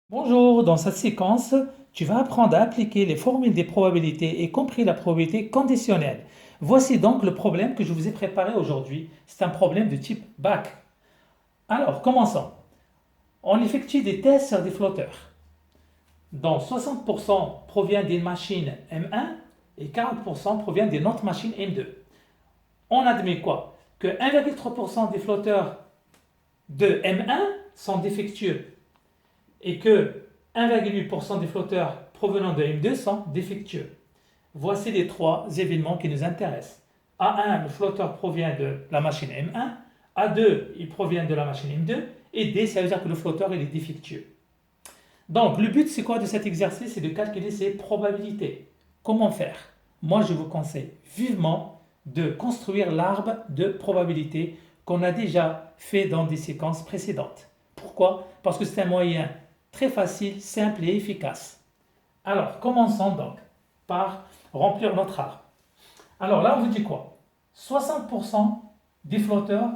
Bonjour, dans cette séquence, tu vas apprendre à appliquer les formules des probabilités, y compris la probabilité conditionnelle. Voici donc le problème que je vous ai préparé aujourd'hui. C'est un problème de type BAC. Alors, commençons. On effectue des tests sur des flotteurs, dont 60% provient d'une machine M1 et 40% provient d'une autre machine M2. On admet quoi? Que 1,3% des flotteurs de M1 sont défectueux et que 1,8% des flotteurs provenant de M2 sont défectueux. Voici les trois événements qui nous intéressent. A1, le flotteur provient de la machine M1. A2, il provient de la machine M2. Et D, ça veut dire que le flotteur il est défectueux. Donc, le but, c'est quoi de cet exercice? C'est de calculer ses probabilités. Comment faire? Moi, je vous conseille vivement de construire l'arbre de probabilité qu'on a déjà fait dans des séquences précédentes. Pourquoi? Parce que c'est un moyen très facile, simple et efficace. Alors, commençons donc par remplir notre arbre. Alors là, on vous dit quoi? 60% des flotteurs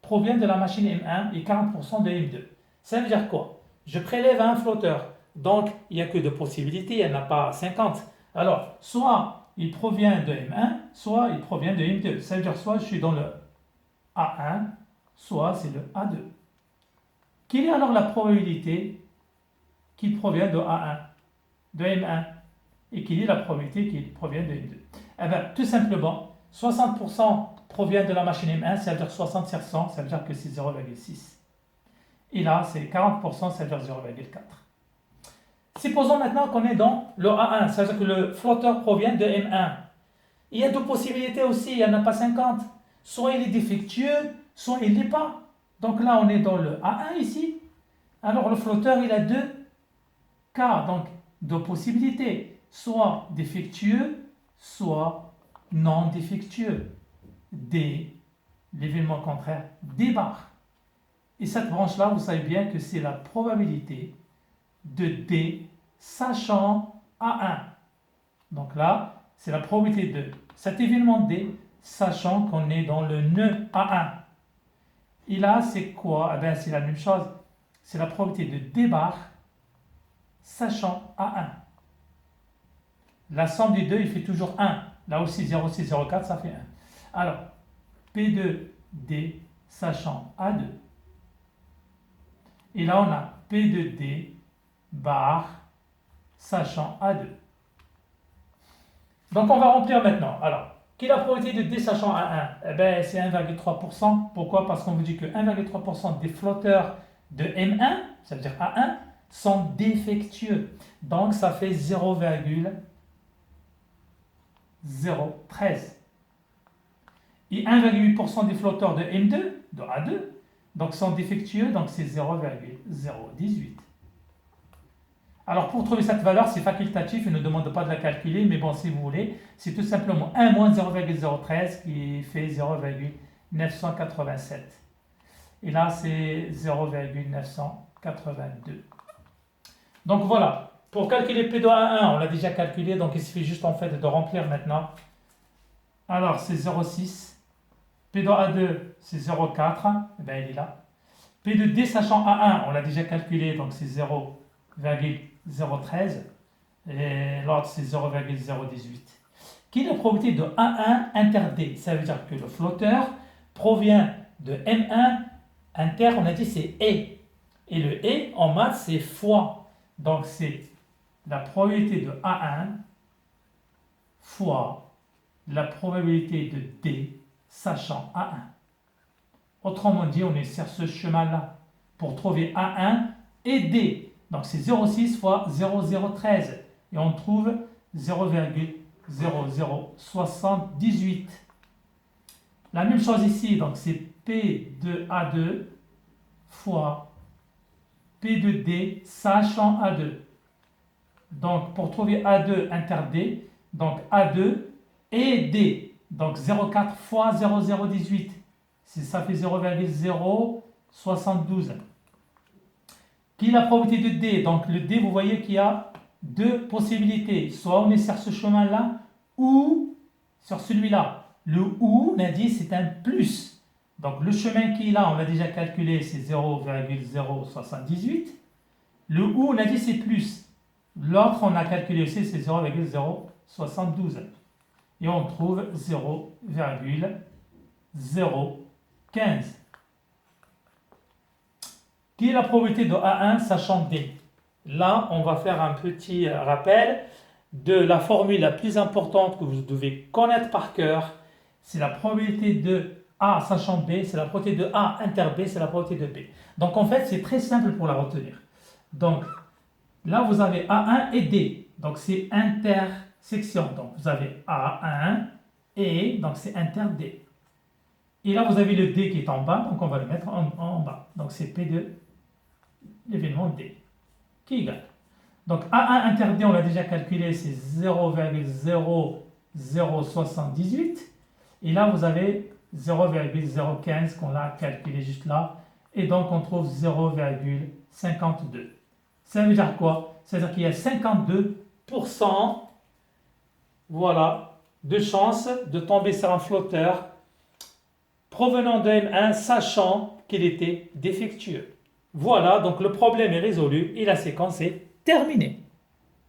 proviennent de la machine M1 et 40% de M2. Ça veut dire quoi? Je prélève un flotteur, donc il n'y a que deux possibilités, il n'y en a pas 50. Alors, soit il provient de M1, soit il provient de M2. Ça veut dire soit je suis dans le A1, soit c'est le A2. Quelle est alors la probabilité qu'il provient de A1, de M1, et quelle est la probabilité qu'il provient de M2? Eh bien, tout simplement, 60% provient de la machine M1, ça veut dire 60 sur 100, ça veut dire que c'est 0,6. Et là, c'est 40%, ça veut dire 0,4. Supposons maintenant qu'on est dans le A1, ça veut dire que le flotteur provient de M1. Il y a deux possibilités aussi, il n'y en a pas 50. Soit il est défectueux, soit il ne l'est pas. Donc là, on est dans le A1 ici. Alors le flotteur, il a deux cas, donc deux possibilités. Soit défectueux, soit non défectueux. D, l'événement contraire, D bar. Et cette branche-là, vous savez bien que c'est la probabilité de D sachant A1. Donc là, c'est la probabilité de cet événement D sachant qu'on est dans le nœud A1. Et là, c'est quoi? Eh bien, c'est la même chose. C'est la probabilité de D bar sachant A1. La somme des deux, il fait toujours 1. Là aussi, 0,6, 0,4, ça fait 1. Alors, P2D sachant A2. Et là, on a P2D bar sachant A2. Donc, on va remplir maintenant. Alors, quelle est la probabilité de D sachant A1? Eh bien, c'est 1,3%. Pourquoi? Parce qu'on vous dit que 1,3% des flotteurs de M1, ça veut dire A1, sont défectueux. Donc, ça fait 0,013. Et 1,8% des flotteurs de M2, de A2, donc sont défectueux, donc c'est 0,018. Alors pour trouver cette valeur, c'est facultatif, il ne demande pas de la calculer, mais bon, si vous voulez, c'est tout simplement 1 moins 0,013 qui fait 0,987. Et là, c'est 0,982. Donc voilà, pour calculer P de A1, on l'a déjà calculé, donc il suffit juste en fait de remplir maintenant. Alors c'est 0,6. P de A2, c'est 0,4. Eh bien, il est là. P de D sachant A1, on l'a déjà calculé, donc c'est 0,013. Et l'autre, c'est 0,018. Quelle est la probabilité de A1 inter D? Ça veut dire que le flotteur provient de M1 inter, on a dit c'est E. Et le E, en maths, c'est fois. Donc, c'est la probabilité de A1 fois la probabilité de D sachant A1. Autrement dit, on est sur ce chemin-là pour trouver A1 et D. Donc c'est 0,6 fois 0,013 et on trouve 0,0078. La même chose ici, donc c'est P de A2 fois P de D sachant A2. Donc pour trouver A2 inter D, donc A2 et D, donc 0,4 fois 0,018. Ça fait 0,072. Quelle est la probabilité de D? Donc le D, vous voyez qu'il y a deux possibilités. Soit on est sur ce chemin-là ou sur celui-là. Le ou, on a dit, c'est un plus. Donc le chemin qui est là, on l'a déjà calculé, c'est 0,078. Le ou, on a dit c'est plus. L'autre, on a calculé aussi, c'est 0,072. Et on trouve 0,015. Qui est la probabilité de A1 sachant D? Là, on va faire un petit rappel de la formule la plus importante que vous devez connaître par cœur. C'est la probabilité de A sachant B, c'est la probabilité de A inter B, c'est la probabilité de B. Donc en fait, c'est très simple pour la retenir. Donc là, vous avez A1 et D. Donc c'est intersection. Donc vous avez A1 et donc c'est inter D. Et là, vous avez le D qui est en bas, donc on va le mettre en bas. Donc c'est P de l'événement D, qui est égal. Donc A1 inter D, on l'a déjà calculé, c'est 0,0078. Et là, vous avez 0,015 qu'on a calculé juste là. Et donc, on trouve 0,52. Ça veut dire quoi? Ça veut dire qu'il y a 52%, voilà, de chance de tomber sur un flotteur provenant de M1, sachant qu'il était défectueux. Voilà, donc le problème est résolu et la séquence est terminée.